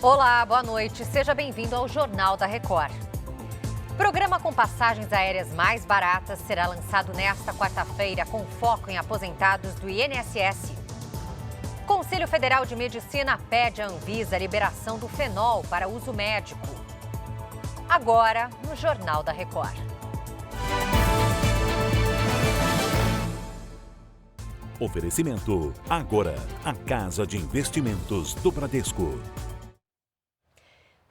Olá, boa noite. Seja bem-vindo ao Jornal da Record. Programa com passagens aéreas mais baratas será lançado nesta quarta-feira com foco em aposentados do INSS. Conselho Federal de Medicina pede à Anvisa a liberação do fenol para uso médico. Agora, no Jornal da Record. Oferecimento. Agora, a Casa de Investimentos do Bradesco.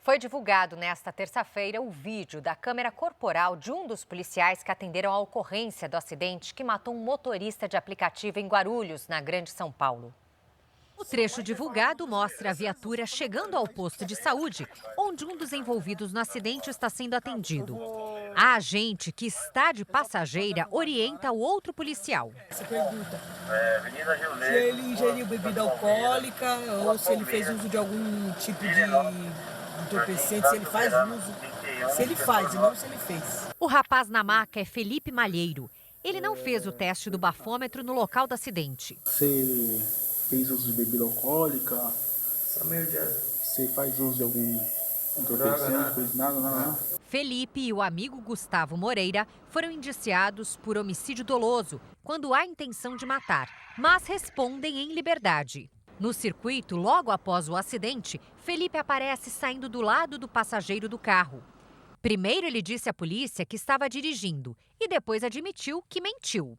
Foi divulgado nesta terça-feira o vídeo da câmera corporal de um dos policiais que atenderam à ocorrência do acidente que matou um motorista de aplicativo em Guarulhos, na Grande São Paulo. O trecho divulgado mostra a viatura chegando ao posto de saúde, onde um dos envolvidos no acidente está sendo atendido. A agente, que está de passageira, orienta o outro policial. Você pergunta se ele ingeriu bebida alcoólica ou se ele fez uso de algum tipo de entorpecente, se ele faz uso, se ele faz e não se ele fez. O rapaz na maca é Felipe Malheiro. Ele não fez o teste do bafômetro no local do acidente. Você fez uso de bebida alcoólica? Você faz uso de algum entorpecente? Fez nada. Felipe e o amigo Gustavo Moreira foram indiciados por homicídio doloso, quando há intenção de matar, mas respondem em liberdade. No circuito, logo após o acidente, Felipe aparece saindo do lado do passageiro do carro. Primeiro ele disse à polícia que estava dirigindo e depois admitiu que mentiu.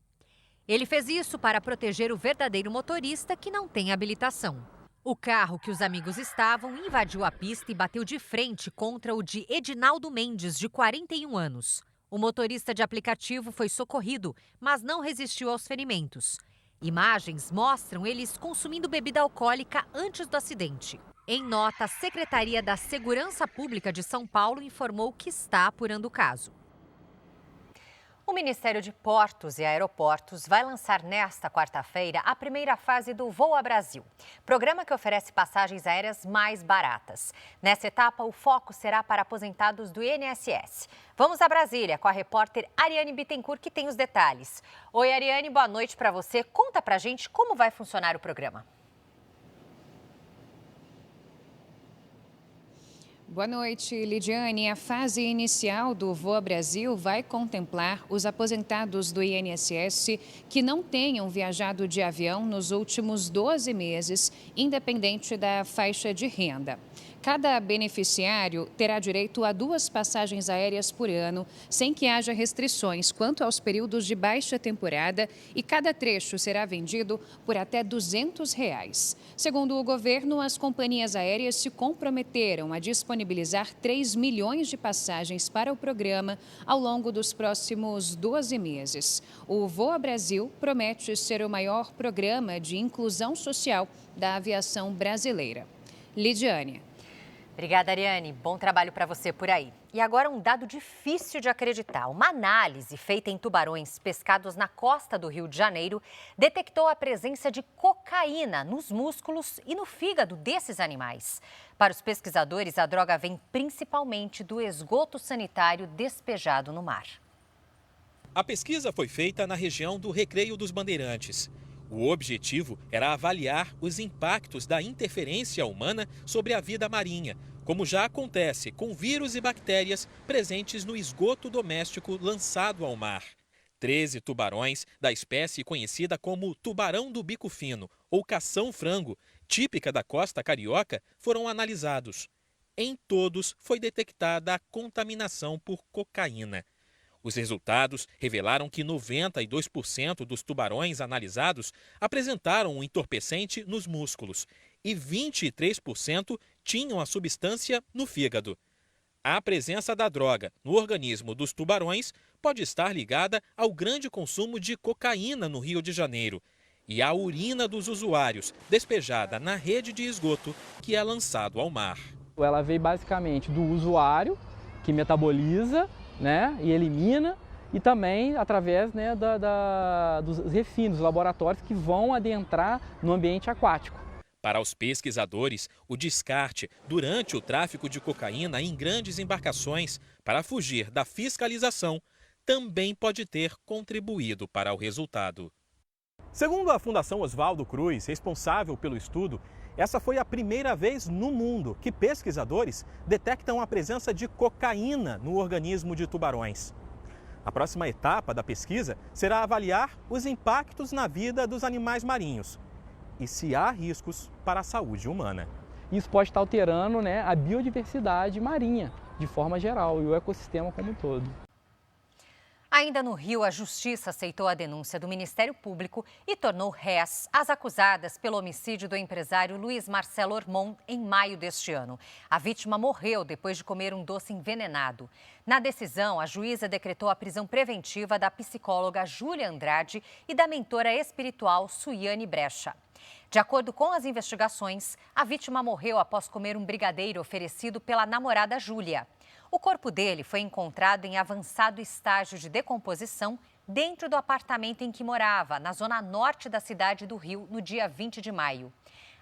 Ele fez isso para proteger o verdadeiro motorista que não tem habilitação. O carro que os amigos estavam invadiu a pista e bateu de frente contra o de Edinaldo Mendes, de 41 anos. O motorista de aplicativo foi socorrido, mas não resistiu aos ferimentos. Imagens mostram eles consumindo bebida alcoólica antes do acidente. Em nota, a Secretaria da Segurança Pública de São Paulo informou que está apurando o caso. O Ministério de Portos e Aeroportos vai lançar nesta quarta-feira a primeira fase do Voa Brasil, programa que oferece passagens aéreas mais baratas. Nessa etapa, o foco será para aposentados do INSS. Vamos a Brasília com a repórter Ariane Bittencourt, que tem os detalhes. Oi, Ariane, boa noite para você. Conta pra gente como vai funcionar o programa. Boa noite, Lidiane. A fase inicial do Voa Brasil vai contemplar os aposentados do INSS que não tenham viajado de avião nos últimos 12 meses, independente da faixa de renda. Cada beneficiário terá direito a 2 passagens aéreas por ano, sem que haja restrições quanto aos períodos de baixa temporada, e cada trecho será vendido por até R$ 200. Segundo o governo, as companhias aéreas se comprometeram a disponibilizar 3 milhões de passagens para o programa ao longo dos próximos 12 meses. O Voa Brasil promete ser o maior programa de inclusão social da aviação brasileira. Lidiane. Obrigada, Ariane. Bom trabalho para você por aí. E agora um dado difícil de acreditar. Uma análise feita em tubarões pescados na costa do Rio de Janeiro detectou a presença de cocaína nos músculos e no fígado desses animais. Para os pesquisadores, a droga vem principalmente do esgoto sanitário despejado no mar. A pesquisa foi feita na região do Recreio dos Bandeirantes. O objetivo era avaliar os impactos da interferência humana sobre a vida marinha, como já acontece com vírus e bactérias presentes no esgoto doméstico lançado ao mar. 13 tubarões da espécie conhecida como tubarão do bico fino ou cação-frango, típica da costa carioca, foram analisados. Em todos foi detectada a contaminação por cocaína. Os resultados revelaram que 92% dos tubarões analisados apresentaram um entorpecente nos músculos e 23% tinham a substância no fígado. A presença da droga no organismo dos tubarões pode estar ligada ao grande consumo de cocaína no Rio de Janeiro e à urina dos usuários despejada na rede de esgoto que é lançado ao mar. Ela veio basicamente do usuário, que metaboliza, e elimina, e também através dos refinos, laboratórios que vão adentrar no ambiente aquático. Para os pesquisadores, o descarte durante o tráfico de cocaína em grandes embarcações para fugir da fiscalização também pode ter contribuído para o resultado. Segundo a Fundação Oswaldo Cruz, responsável pelo estudo, Essa foi a primeira vez no mundo que pesquisadores detectam a presença de cocaína no organismo de tubarões. A próxima etapa da pesquisa será avaliar os impactos na vida dos animais marinhos e se há riscos para a saúde humana. Isso pode estar alterando, né, a biodiversidade marinha de forma geral e o ecossistema como um todo. Ainda no Rio, a Justiça aceitou a denúncia do Ministério Público e tornou réis as acusadas pelo homicídio do empresário Luiz Marcelo Ormond em maio deste ano. A vítima morreu depois de comer um doce envenenado. Na decisão, a juíza decretou a prisão preventiva da psicóloga Júlia Andrade e da mentora espiritual Suiane Brecha. De acordo com as investigações, a vítima morreu após comer um brigadeiro oferecido pela namorada Júlia. O corpo dele foi encontrado em avançado estágio de decomposição dentro do apartamento em que morava, na zona norte da cidade do Rio, no dia 20 de maio.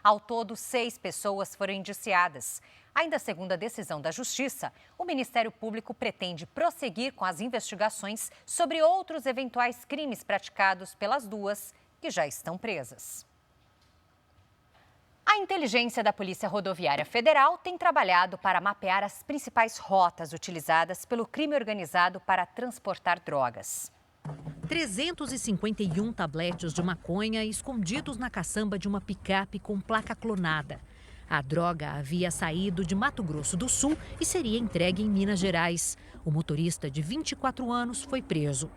Ao todo, 6 pessoas foram indiciadas. Ainda segundo a decisão da Justiça, o Ministério Público pretende prosseguir com as investigações sobre outros eventuais crimes praticados pelas duas, que já estão presas. A inteligência da Polícia Rodoviária Federal tem trabalhado para mapear as principais rotas utilizadas pelo crime organizado para transportar drogas. 351 tabletes de maconha escondidos na caçamba de uma picape com placa clonada. A droga havia saído de Mato Grosso do Sul e seria entregue em Minas Gerais. O motorista de 24 anos foi preso.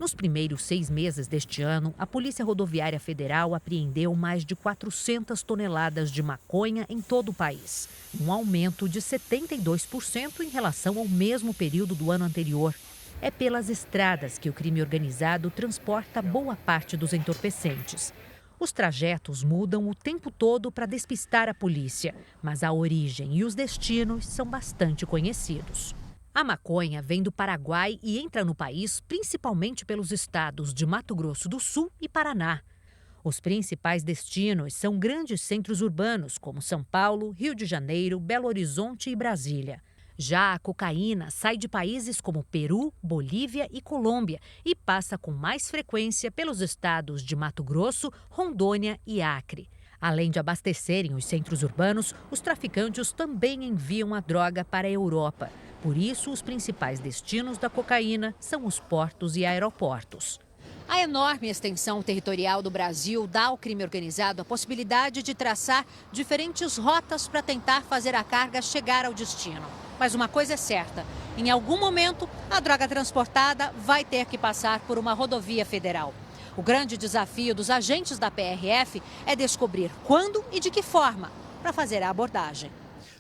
Nos primeiros 6 meses deste ano, a Polícia Rodoviária Federal apreendeu mais de 400 toneladas de maconha em todo o país, um aumento de 72% em relação ao mesmo período do ano anterior. É pelas estradas que o crime organizado transporta boa parte dos entorpecentes. Os trajetos mudam o tempo todo para despistar a polícia, mas a origem e os destinos são bastante conhecidos. A maconha vem do Paraguai e entra no país principalmente pelos estados de Mato Grosso do Sul e Paraná. Os principais destinos são grandes centros urbanos como São Paulo, Rio de Janeiro, Belo Horizonte e Brasília. Já a cocaína sai de países como Peru, Bolívia e Colômbia e passa com mais frequência pelos estados de Mato Grosso, Rondônia e Acre. Além de abastecerem os centros urbanos, os traficantes também enviam a droga para a Europa. Por isso, os principais destinos da cocaína são os portos e aeroportos. A enorme extensão territorial do Brasil dá ao crime organizado a possibilidade de traçar diferentes rotas para tentar fazer a carga chegar ao destino. Mas uma coisa é certa, em algum momento a droga transportada vai ter que passar por uma rodovia federal. O grande desafio dos agentes da PRF é descobrir quando e de que forma para fazer a abordagem.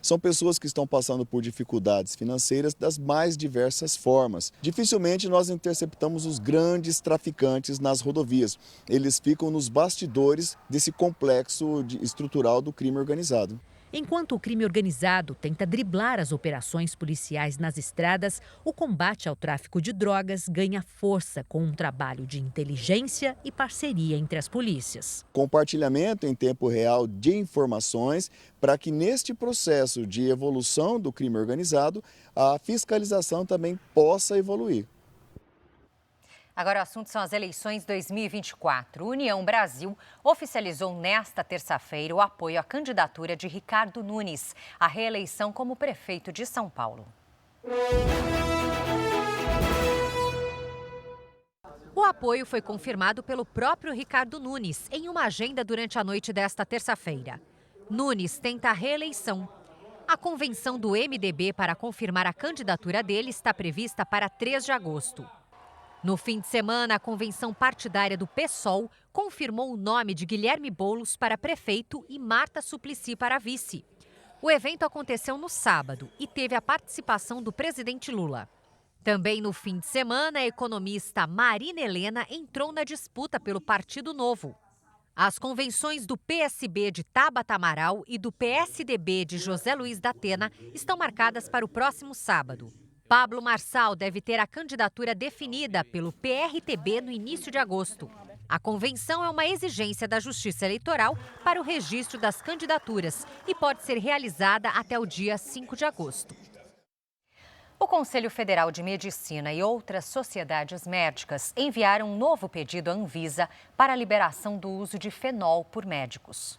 São pessoas que estão passando por dificuldades financeiras das mais diversas formas. Dificilmente nós interceptamos os grandes traficantes nas rodovias. Eles ficam nos bastidores desse complexo estrutural do crime organizado. Enquanto o crime organizado tenta driblar as operações policiais nas estradas, o combate ao tráfico de drogas ganha força com um trabalho de inteligência e parceria entre as polícias. Compartilhamento em tempo real de informações para que neste processo de evolução do crime organizado, a fiscalização também possa evoluir. Agora o assunto são as eleições 2024. União Brasil oficializou nesta terça-feira o apoio à candidatura de Ricardo Nunes à reeleição como prefeito de São Paulo. O apoio foi confirmado pelo próprio Ricardo Nunes em uma agenda durante a noite desta terça-feira. Nunes tenta a reeleição. A convenção do MDB para confirmar a candidatura dele está prevista para 3 de agosto. No fim de semana, a convenção partidária do PSOL confirmou o nome de Guilherme Boulos para prefeito e Marta Suplicy para vice. O evento aconteceu no sábado e teve a participação do presidente Lula. Também no fim de semana, a economista Marina Helena entrou na disputa pelo Partido Novo. As convenções do PSB de Tabata Amaral e do PSDB de José Luiz da Atena estão marcadas para o próximo sábado. Pablo Marçal deve ter a candidatura definida pelo PRTB no início de agosto. A convenção é uma exigência da Justiça Eleitoral para o registro das candidaturas e pode ser realizada até o dia 5 de agosto. O Conselho Federal de Medicina e outras sociedades médicas enviaram um novo pedido à Anvisa para a liberação do uso de fenol por médicos.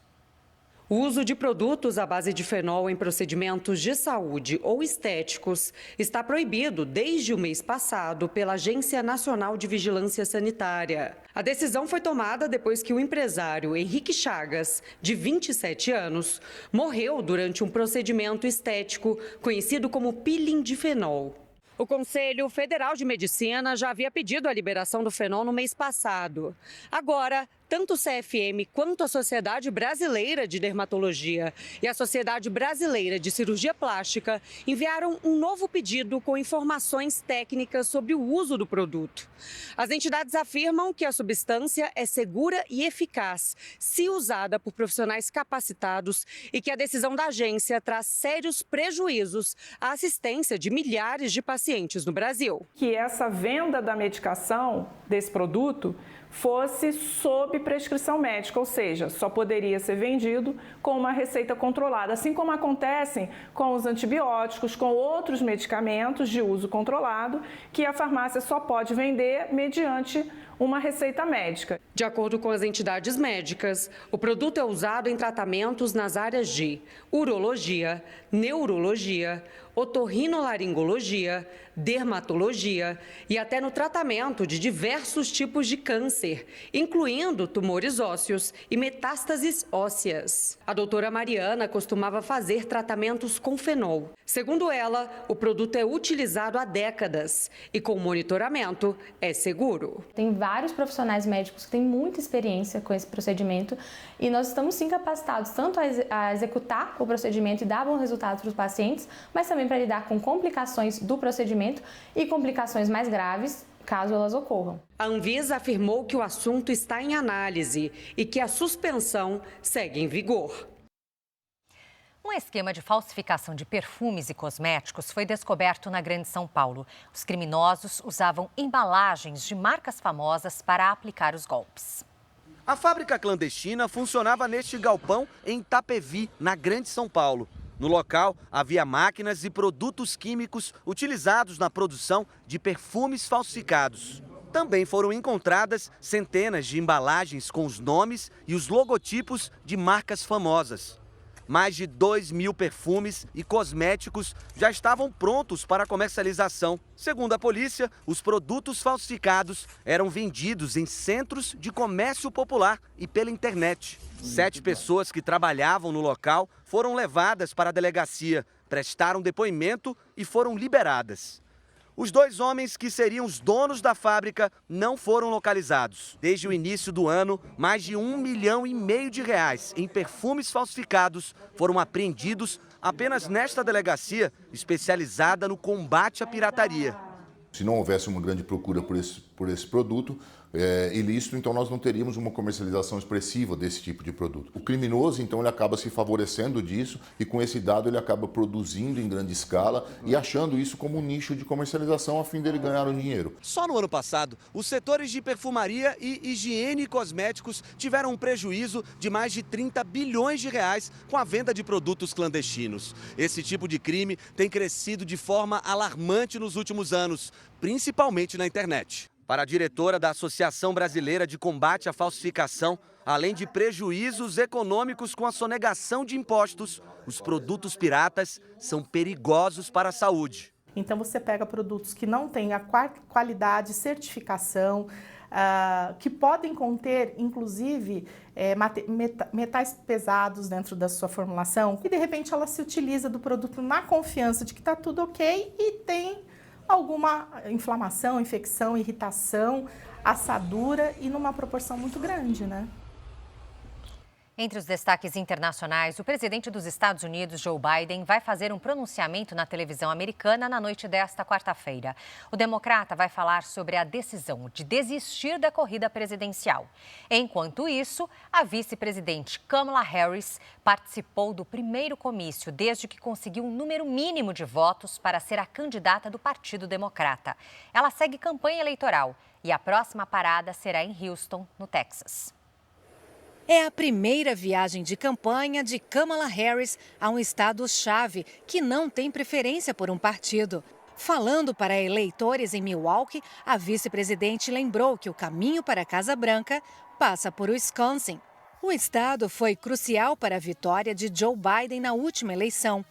O uso de produtos à base de fenol em procedimentos de saúde ou estéticos está proibido desde o mês passado pela Agência Nacional de Vigilância Sanitária. A decisão foi tomada depois que o empresário Henrique Chagas, de 27 anos, morreu durante um procedimento estético conhecido como peeling de fenol. O Conselho Federal de Medicina já havia pedido a liberação do fenol no mês passado. Agora, tanto o CFM quanto a Sociedade Brasileira de Dermatologia e a Sociedade Brasileira de Cirurgia Plástica enviaram um novo pedido com informações técnicas sobre o uso do produto. As entidades afirmam que a substância é segura e eficaz, se usada por profissionais capacitados, e que a decisão da agência traz sérios prejuízos à assistência de milhares de pacientes no Brasil. Que essa venda da medicação, desse produto, fosse sob prescrição médica, ou seja, só poderia ser vendido com uma receita controlada, assim como acontecem com os antibióticos, com outros medicamentos de uso controlado, que a farmácia só pode vender mediante uma receita médica. De acordo com as entidades médicas, o produto é usado em tratamentos nas áreas de urologia, neurologia, otorrinolaringologia, dermatologia e até no tratamento de diversos tipos de câncer, incluindo tumores ósseos e metástases ósseas. A doutora Mariana costumava fazer tratamentos com fenol. Segundo ela, o produto é utilizado há décadas e com monitoramento é seguro. Tem vários profissionais médicos que têm muita experiência com esse procedimento e nós estamos sim capacitados tanto a executar o procedimento e dar bons resultados para os pacientes, mas também para lidar com complicações do procedimento e complicações mais graves, caso elas ocorram. A Anvisa afirmou que o assunto está em análise e que a suspensão segue em vigor. Um esquema de falsificação de perfumes e cosméticos foi descoberto na Grande São Paulo. Os criminosos usavam embalagens de marcas famosas para aplicar os golpes. A fábrica clandestina funcionava neste galpão em Itapevi, na Grande São Paulo. No local, havia máquinas e produtos químicos utilizados na produção de perfumes falsificados. Também foram encontradas centenas de embalagens com os nomes e os logotipos de marcas famosas. Mais de 2.000 perfumes e cosméticos já estavam prontos para comercialização. Segundo a polícia, os produtos falsificados eram vendidos em centros de comércio popular e pela internet. 7 pessoas que trabalhavam no local foram levadas para a delegacia, prestaram depoimento e foram liberadas. Os 2 homens que seriam os donos da fábrica não foram localizados. Desde o início do ano, mais de R$1,5 milhão em perfumes falsificados foram apreendidos apenas nesta delegacia especializada no combate à pirataria. Se não houvesse uma grande procura por esse produto ilícito, então nós não teríamos uma comercialização expressiva desse tipo de produto. O criminoso, então, ele acaba se favorecendo disso e com esse dado ele acaba produzindo em grande escala e achando isso como um nicho de comercialização a fim dele ganhar o dinheiro. Só no ano passado, os setores de perfumaria e higiene e cosméticos tiveram um prejuízo de mais de R$30 bilhões com a venda de produtos clandestinos. Esse tipo de crime tem crescido de forma alarmante nos últimos anos, principalmente na internet. Para a diretora da Associação Brasileira de Combate à Falsificação, além de prejuízos econômicos com a sonegação de impostos, os produtos piratas são perigosos para a saúde. Então você pega produtos que não têm a qualidade, certificação, que podem conter, inclusive, metais pesados dentro da sua formulação, e de repente ela se utiliza do produto na confiança de que está tudo ok e tem alguma inflamação, infecção, irritação, assadura e numa proporção muito grande, né? Entre os destaques internacionais, o presidente dos Estados Unidos, Joe Biden, vai fazer um pronunciamento na televisão americana na noite desta quarta-feira. O democrata vai falar sobre a decisão de desistir da corrida presidencial. Enquanto isso, a vice-presidente Kamala Harris participou do primeiro comício desde que conseguiu um número mínimo de votos para ser a candidata do Partido Democrata. Ela segue campanha eleitoral e a próxima parada será em Houston, no Texas. É a primeira viagem de campanha de Kamala Harris a um estado-chave que não tem preferência por um partido. Falando para eleitores em Milwaukee, a vice-presidente lembrou que o caminho para a Casa Branca passa por Wisconsin. O estado foi crucial para a vitória de Joe Biden na última eleição.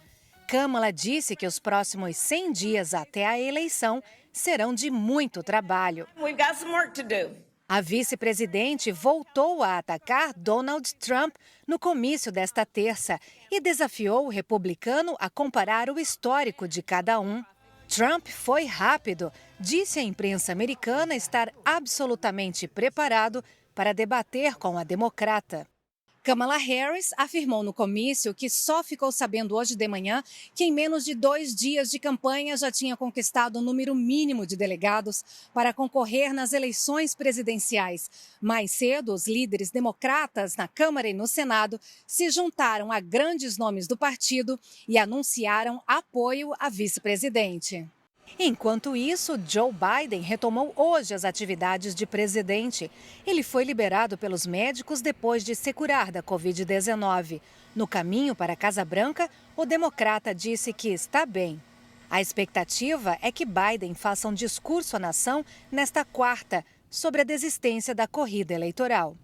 Kamala disse que os próximos 100 dias até a eleição serão de muito trabalho. A vice-presidente voltou a atacar Donald Trump no comício desta terça e desafiou o republicano a comparar o histórico de cada um. Trump foi rápido, disse à imprensa americana estar absolutamente preparado para debater com a democrata. Kamala Harris afirmou no comício que só ficou sabendo hoje de manhã que em menos de 2 dias de campanha já tinha conquistado o número mínimo de delegados para concorrer nas eleições presidenciais. Mais cedo, os líderes democratas na Câmara e no Senado se juntaram a grandes nomes do partido e anunciaram apoio à vice-presidente. Enquanto isso, Joe Biden retomou hoje as atividades de presidente. Ele foi liberado pelos médicos depois de se curar da Covid-19. No caminho para a Casa Branca, o democrata disse que está bem. A expectativa é que Biden faça um discurso à nação nesta quarta sobre a desistência da corrida eleitoral.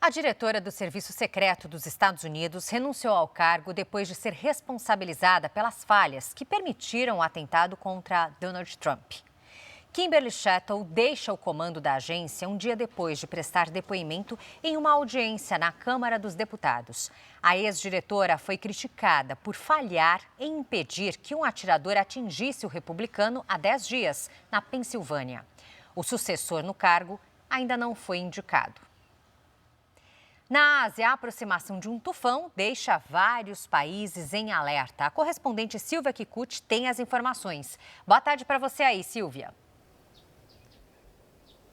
A diretora do Serviço Secreto dos Estados Unidos renunciou ao cargo depois de ser responsabilizada pelas falhas que permitiram o atentado contra Donald Trump. Kimberly Shettle deixa o comando da agência um dia depois de prestar depoimento em uma audiência na Câmara dos Deputados. A ex-diretora foi criticada por falhar em impedir que um atirador atingisse o republicano há 10 dias, na Pensilvânia. O sucessor no cargo ainda não foi indicado. Na Ásia, a aproximação de um tufão deixa vários países em alerta. A correspondente Silvia Kikuchi tem as informações. Boa tarde para você aí, Silvia.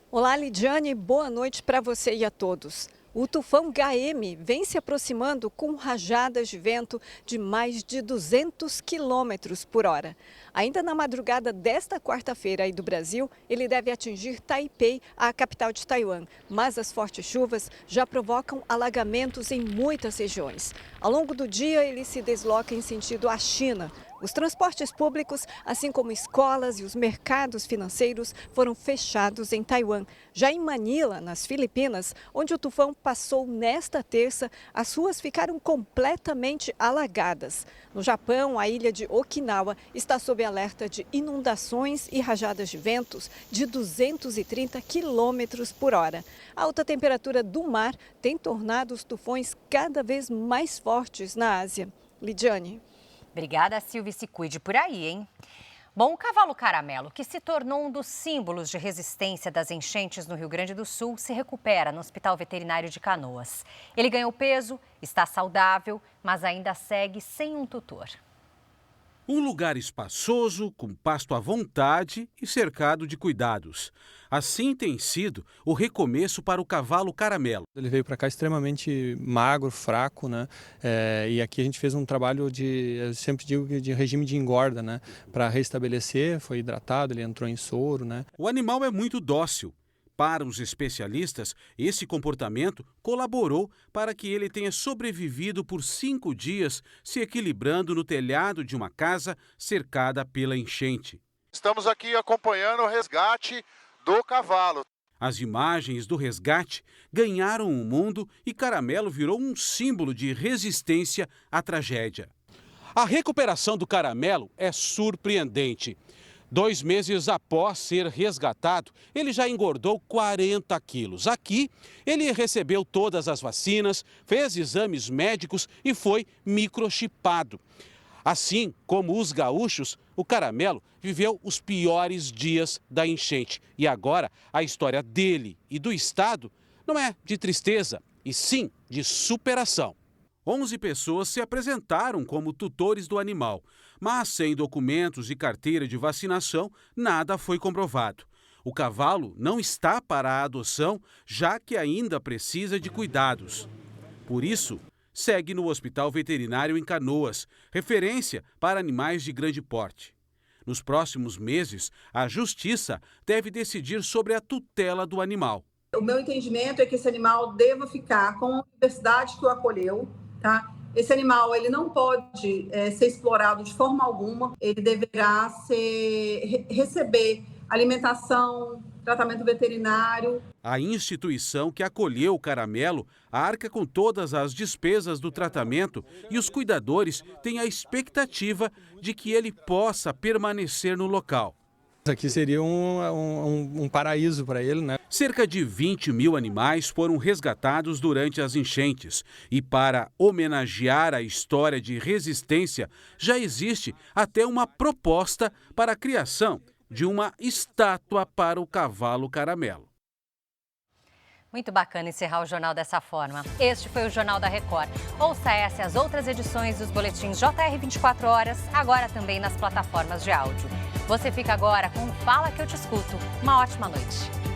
Olá, Lidiane. Boa noite para você e a todos. O tufão Gaemi vem se aproximando com rajadas de vento de mais de 200 km por hora. Ainda na madrugada desta quarta-feira aí do Brasil, ele deve atingir Taipei, a capital de Taiwan. Mas as fortes chuvas já provocam alagamentos em muitas regiões. Ao longo do dia, ele se desloca em sentido à China. Os transportes públicos, assim como escolas e os mercados financeiros, foram fechados em Taiwan. Já em Manila, nas Filipinas, onde o tufão passou nesta terça, as ruas ficaram completamente alagadas. No Japão, a ilha de Okinawa está sob alerta de inundações e rajadas de ventos de 230 km por hora. A alta temperatura do mar tem tornado os tufões cada vez mais fortes na Ásia. Lidiane. Obrigada, Silvia. Se cuide por aí, hein? Bom, o cavalo caramelo, que se tornou um dos símbolos de resistência das enchentes no Rio Grande do Sul, se recupera no Hospital Veterinário de Canoas. Ele ganhou peso, está saudável, mas ainda segue sem um tutor. Um lugar espaçoso, com pasto à vontade e cercado de cuidados. Assim tem sido o recomeço para o cavalo caramelo. Ele veio para cá extremamente magro, fraco, né? E aqui a gente fez um trabalho eu sempre digo, de regime de engorda, né? Para restabelecer, foi hidratado, ele entrou em soro, né? O animal é muito dócil. Para os especialistas, esse comportamento colaborou para que ele tenha sobrevivido por 5 dias, se equilibrando no telhado de uma casa cercada pela enchente. Estamos aqui acompanhando o resgate do cavalo. As imagens do resgate ganharam o mundo e Caramelo virou um símbolo de resistência à tragédia. A recuperação do Caramelo é surpreendente. 2 meses após ser resgatado, ele já engordou 40 quilos. Aqui, ele recebeu todas as vacinas, fez exames médicos e foi microchipado. Assim como os gaúchos, o Caramelo viveu os piores dias da enchente. E agora, a história dele e do estado não é de tristeza, e sim de superação. 11 pessoas se apresentaram como tutores do animal, mas sem documentos e carteira de vacinação, nada foi comprovado. O cavalo não está para a adoção, já que ainda precisa de cuidados. Por isso, segue no Hospital Veterinário em Canoas, referência para animais de grande porte. Nos próximos meses, a Justiça deve decidir sobre a tutela do animal. O meu entendimento é que esse animal deva ficar com a universidade que o acolheu, tá? Esse animal ele não pode ser explorado de forma alguma, ele deverá receber alimentação, tratamento veterinário. A instituição que acolheu o Caramelo arca com todas as despesas do tratamento e os cuidadores têm a expectativa de que ele possa permanecer no local. Aqui seria um paraíso para ele, né? Cerca de 20 mil animais foram resgatados durante as enchentes. E para homenagear a história de resistência, já existe até uma proposta para a criação de uma estátua para o cavalo Caramelo. Muito bacana encerrar o jornal dessa forma. Este foi o Jornal da Record. Ouça essa e as outras edições dos boletins JR 24 horas, agora também nas plataformas de áudio. Você fica agora com Fala Que Eu Te Escuto. Uma ótima noite.